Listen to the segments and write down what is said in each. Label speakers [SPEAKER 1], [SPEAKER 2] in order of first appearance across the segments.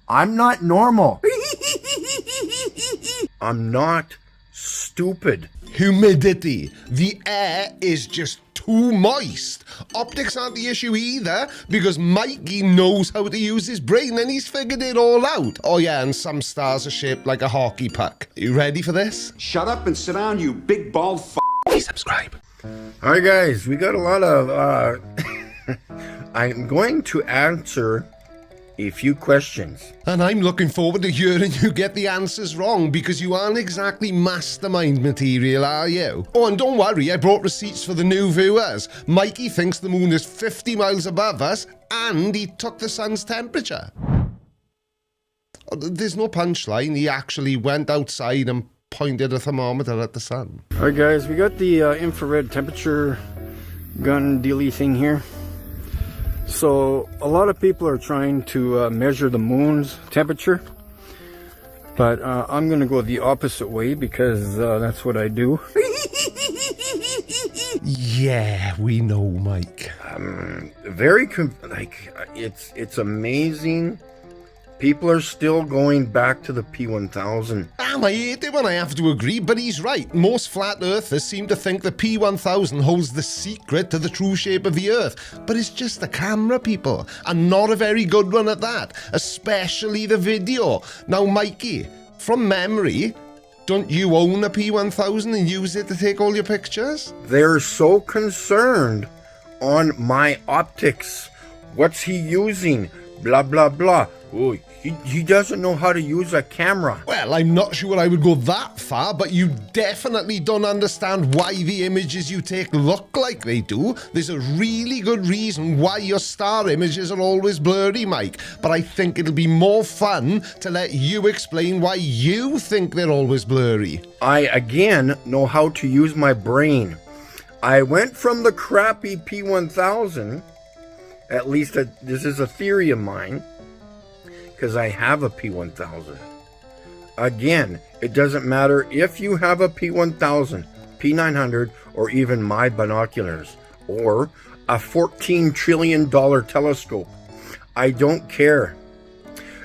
[SPEAKER 1] I'm not normal. I'm not stupid.
[SPEAKER 2] Humidity. The air is just too moist. Optics aren't the issue either, because Mikey knows how to use his brain and he's figured it all out. Oh yeah, and some stars are shaped like a hockey puck. You ready for this?
[SPEAKER 3] Shut up and sit down, you big bald f***.
[SPEAKER 2] Please subscribe.
[SPEAKER 1] Alright guys, we got a lot of, I'm going to answer a few questions.
[SPEAKER 2] And I'm looking forward to hearing you get the answers wrong, because you aren't exactly mastermind material, are you? Oh, and don't worry, I brought receipts for the new viewers. Mikey thinks the moon is 50 miles above us, and he took the sun's temperature. Oh, there's no punchline. He actually went outside and pointed a thermometer at the sun.
[SPEAKER 4] Alright guys, we got the infrared temperature gun dealy thing here. So a lot of people are trying to measure the moon's temperature, but I'm going to go the opposite way because that's what I do.
[SPEAKER 2] Yeah, we know, Mike.
[SPEAKER 1] It's amazing. People are still going back to the P1000.
[SPEAKER 2] I hate it when I have to agree, but he's right. Most flat earthers seem to think the P1000 holds the secret to the true shape of the earth. But it's just a camera, people, and not a very good one at that, especially the video. Now, Mikey, from memory, don't you own a P1000 and use it to take all your pictures?
[SPEAKER 1] They're so concerned on my optics. What's he using? Blah, blah, blah. Oh, he doesn't know how to use a camera.
[SPEAKER 2] Well, I'm not sure I would go that far, but you definitely don't understand why the images you take look like they do. There's a really good reason why your star images are always blurry, Mike. But I think it'll be more fun to let you explain why you think they're always blurry.
[SPEAKER 1] I, again, know how to use my brain. I went from the crappy P1000, at least this is a theory of mine, because I have a P1000. Again, it doesn't matter if you have a P1000, P900, or even my binoculars, or a $14 trillion telescope. I don't care.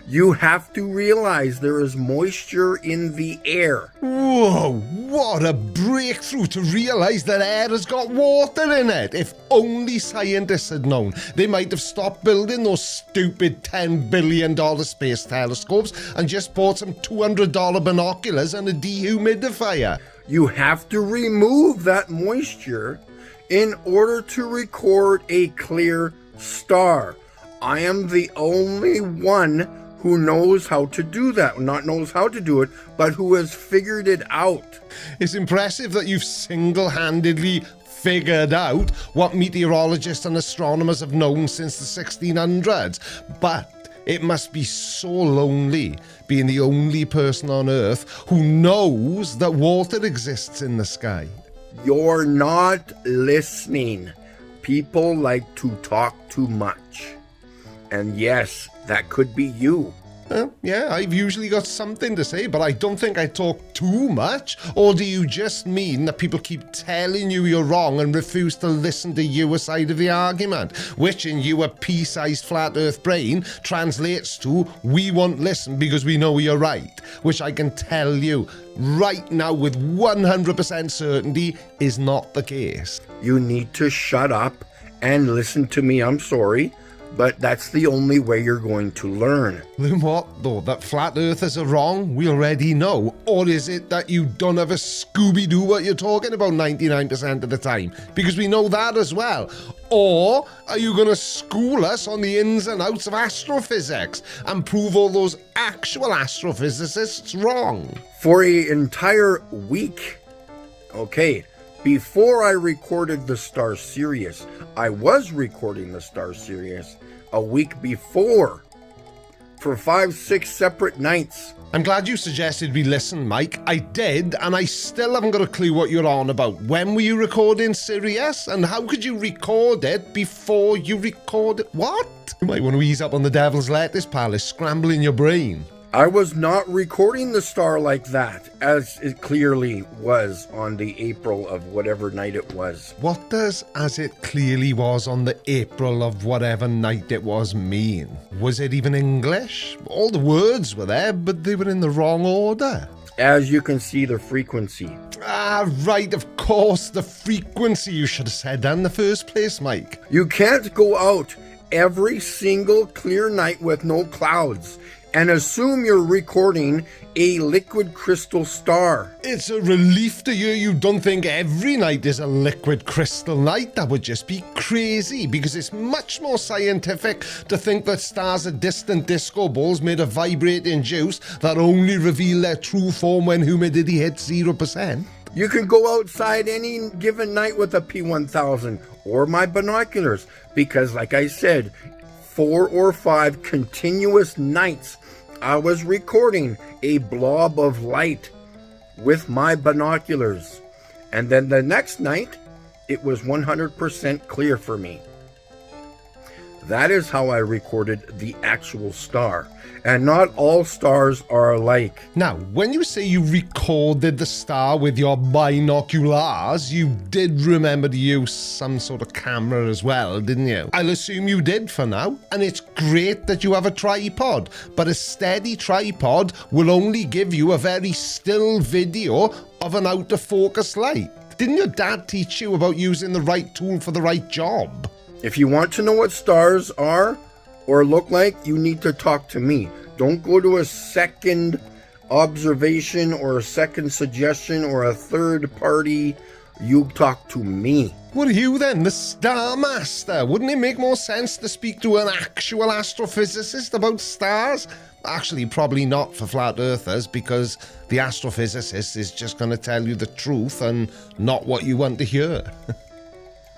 [SPEAKER 1] You have to realize there is moisture in the air.
[SPEAKER 2] Whoa, what a breakthrough to realize that air has got water in it. If only scientists had known, they might have stopped building those stupid $10 billion space telescopes and just bought some $200 binoculars and a dehumidifier.
[SPEAKER 1] You have to remove that moisture in order to record a clear star. I am the only one who knows how to do that. Not knows how to do it, but who has figured it out.
[SPEAKER 2] It's impressive that you've single-handedly figured out what meteorologists and astronomers have known since the 1600s. But it must be so lonely being the only person on Earth who knows that water exists in the sky.
[SPEAKER 1] You're not listening. People like to talk too much. And yes, that could be you.
[SPEAKER 2] Yeah, I've usually got something to say, but I don't think I talk too much. Or do you just mean that people keep telling you you're wrong and refuse to listen to your side of the argument? Which in your pea-sized flat earth brain translates to, we won't listen because we know you're right. Which I can tell you right now with 100% certainty is not the case.
[SPEAKER 1] You need to shut up and listen to me. I'm sorry. But that's the only way you're going to learn.
[SPEAKER 2] Then what, though? That flat earthers are wrong? We already know. Or is it that you don't have a Scooby-Doo what you're talking about 99% of the time? Because we know that as well. Or are you going to school us on the ins and outs of astrophysics and prove all those actual astrophysicists wrong?
[SPEAKER 1] For an entire week, okay, before I recorded the star Sirius, I was recording the star Sirius a week before for 5-6 separate nights.
[SPEAKER 2] I'm glad you suggested we listen, Mike. I did, and I still haven't got a clue what you're on about. When were you recording Sirius? And how could you record it before you record it? What? You might want to ease up on the devil's lettuce, pal. It's scrambling your brain.
[SPEAKER 1] I was not recording the star like that, as it clearly was on the April of whatever night it was.
[SPEAKER 2] What does "as it clearly was on the April of whatever night it was" mean? Was it even English? All the words were there, but they were in the wrong order.
[SPEAKER 1] As you can see, the frequency.
[SPEAKER 2] Ah, right, of course, the frequency. You should have said that in the first place, Mike.
[SPEAKER 1] You can't go out every single clear night with no clouds and assume you're recording a liquid crystal star.
[SPEAKER 2] It's a relief to hear you don't think every night is a liquid crystal night. That would just be crazy, because it's much more scientific to think that stars are distant disco balls made of vibrating juice that only reveal their true form when humidity hits 0%.
[SPEAKER 1] You can go outside any given night with a P1000 or my binoculars, because like I said, 4 or 5 continuous nights I was recording a blob of light with my binoculars. And then the next night, it was 100% clear for me. That is how I recorded the actual star. And not all stars are alike.
[SPEAKER 2] Now, when you say you recorded the star with your binoculars, you did remember to use some sort of camera as well, didn't you? I'll assume you did for now. And it's great that you have a tripod, but a steady tripod will only give you a very still video of an out of focus light. Didn't your dad teach you about using the right tool for the right job?
[SPEAKER 1] If you want to know what stars are or look like, you need to talk to me. Don't go to a second observation or a second suggestion or a third party. You talk to me.
[SPEAKER 2] What are you then, the Star Master? Wouldn't it make more sense to speak to an actual astrophysicist about stars? Actually, probably not for flat earthers, because the astrophysicist is just going to tell you the truth and not what you want to hear.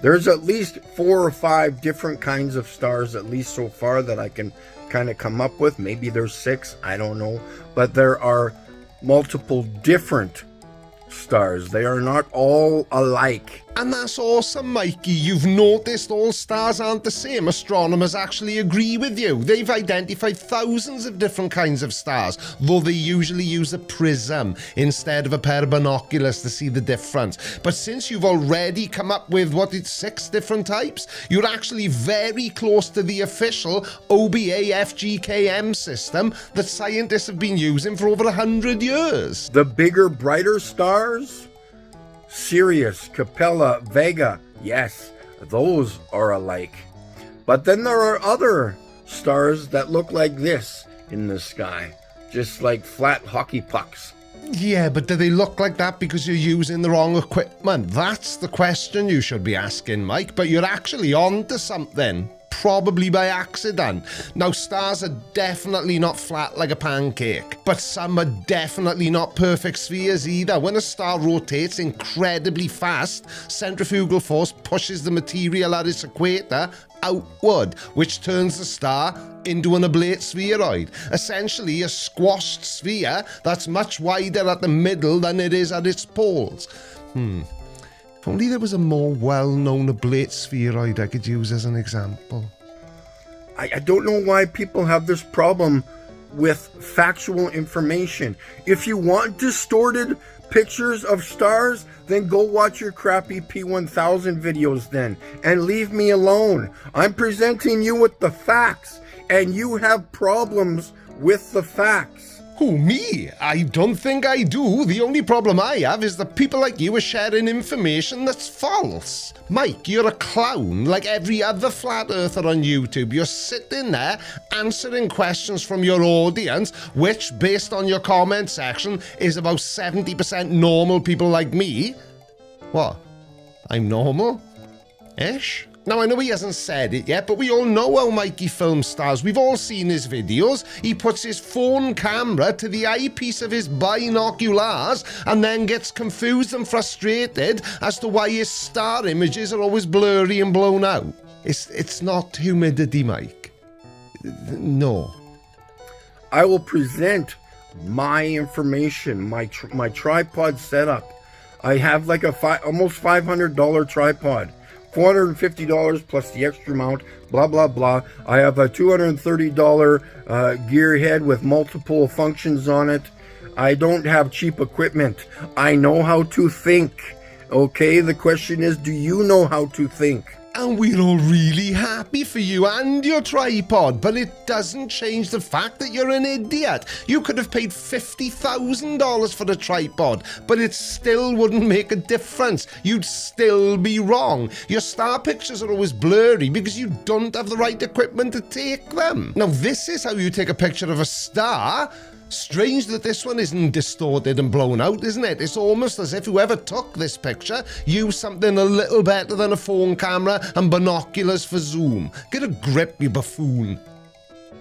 [SPEAKER 1] There's at least 4 or 5 different kinds of stars, at least so far, that I can kind of come up with. Maybe there's 6, I don't know. But there are multiple different stars. They are not all alike.
[SPEAKER 2] And that's awesome, Mikey. You've noticed all stars aren't the same. Astronomers actually agree with you. They've identified thousands of different kinds of stars, though they usually use a prism instead of a pair of binoculars to see the difference. But since you've already come up with, 6 different types, you're actually very close to the official OBA FGKM system that scientists have been using for over 100 years.
[SPEAKER 1] The bigger, brighter stars, Sirius, Capella, Vega, yes, those are alike. But then there are other stars that look like this in the sky, just like flat hockey pucks.
[SPEAKER 2] Yeah, but do they look like that because you're using the wrong equipment? That's the question you should be asking, Mike, but you're actually on to something. Probably by accident. Now, stars are definitely not flat like a pancake, but some are definitely not perfect spheres either. When a star rotates incredibly fast, centrifugal force pushes the material at its equator outward, which turns the star into an oblate spheroid. Essentially a squashed sphere that's much wider at the middle than it is at its poles. If only there was a more well-known oblate spheroid I could use as an example.
[SPEAKER 1] I don't know why people have this problem with factual information. If you want distorted pictures of stars, then go watch your crappy P1000 videos then, and leave me alone. I'm presenting you with the facts, and you have problems with the facts.
[SPEAKER 2] Who, me? I don't think I do. The only problem I have is that people like you are sharing information that's false. Mike, you're a clown like every other flat earther on YouTube. You're sitting there answering questions from your audience, which, based on your comment section, is about 70% normal people like me. What? I'm normal? Ish? Now, I know he hasn't said it yet, but we all know how Mikey films stars. We've all seen his videos. He puts his phone camera to the eyepiece of his binoculars and then gets confused and frustrated as to why his star images are always blurry and blown out. It's not humidity, Mike. No.
[SPEAKER 1] I will present my information, my tripod setup. I have like a almost $500 tripod $450 plus the extra mount, blah, blah, blah. I have a $230 gear head with multiple functions on it. I don't have cheap equipment. I know how to think. Okay, the question is, do you know how to think?
[SPEAKER 2] And we're all really happy for you and your tripod, but it doesn't change the fact that you're an idiot. You could have paid $50,000 for the tripod, but it still wouldn't make a difference. You'd still be wrong. Your star pictures are always blurry because you don't have the right equipment to take them. Now, this is how you take a picture of a star. Strange that this one isn't distorted and blown out, isn't it? It's almost as if whoever took this picture used something a little better than a phone camera and binoculars for zoom. Get a grip, you buffoon.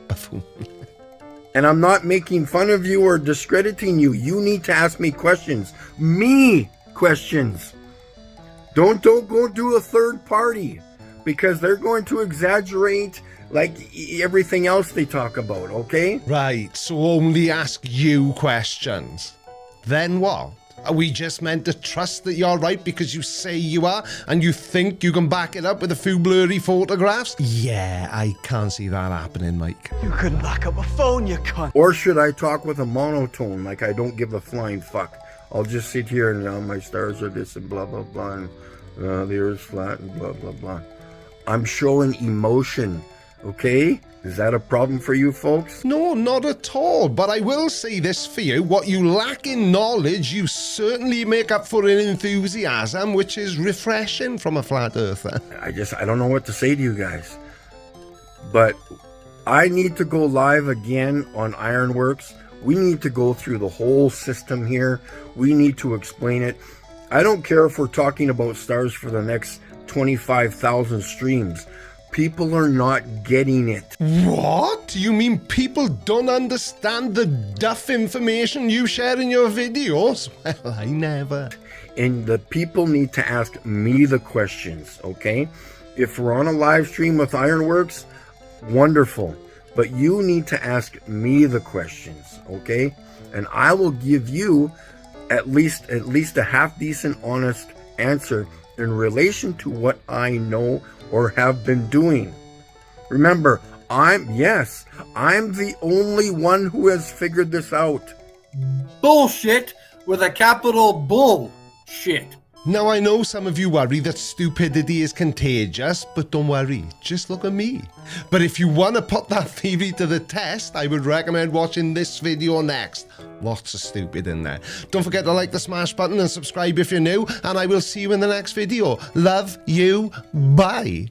[SPEAKER 2] Buffoon.
[SPEAKER 1] And I'm not making fun of you or discrediting you. You need to ask me questions. Me questions. Don't go do a third party, because they're going to exaggerate like everything else they talk about, okay?
[SPEAKER 2] Right, so only ask you questions. Then what? Are we just meant to trust that you're right because you say you are and you think you can back it up with a few blurry photographs? Yeah, I can't see that happening, Mike.
[SPEAKER 5] You couldn't back up a phone, you cunt.
[SPEAKER 1] Or should I talk with a monotone, like I don't give a flying fuck? I'll just sit here and my stars are this and blah, blah, blah, and the earth's flat and blah, blah, blah. I'm showing emotion. Okay? Is that a problem for you folks?
[SPEAKER 2] No, not at all. But I will say this for you. What you lack in knowledge, you certainly make up for in enthusiasm, which is refreshing from a flat earther.
[SPEAKER 1] I don't know what to say to you guys. But I need to go live again on Ironworks. We need to go through the whole system here. We need to explain it. I don't care if we're talking about stars for the next 25,000 streams. People are not getting it.
[SPEAKER 2] What? You mean people don't understand the duff information you share in your videos? Well, I never.
[SPEAKER 1] And the people need to ask me the questions, okay? If we're on a live stream with Ironworks, wonderful. But you need to ask me the questions, okay? And I will give you at least a half-decent, honest answer in relation to what I know or have been doing. Remember, I'm the only one who has figured this out.
[SPEAKER 6] Bullshit with a capital bull shit.
[SPEAKER 2] Now, I know some of you worry that stupidity is contagious, but don't worry, just look at me. But if you want to put that theory to the test, I would recommend watching this video next. Lots of stupid in there. Don't forget to like the smash button and subscribe if you're new, and I will see you in the next video. Love you, bye.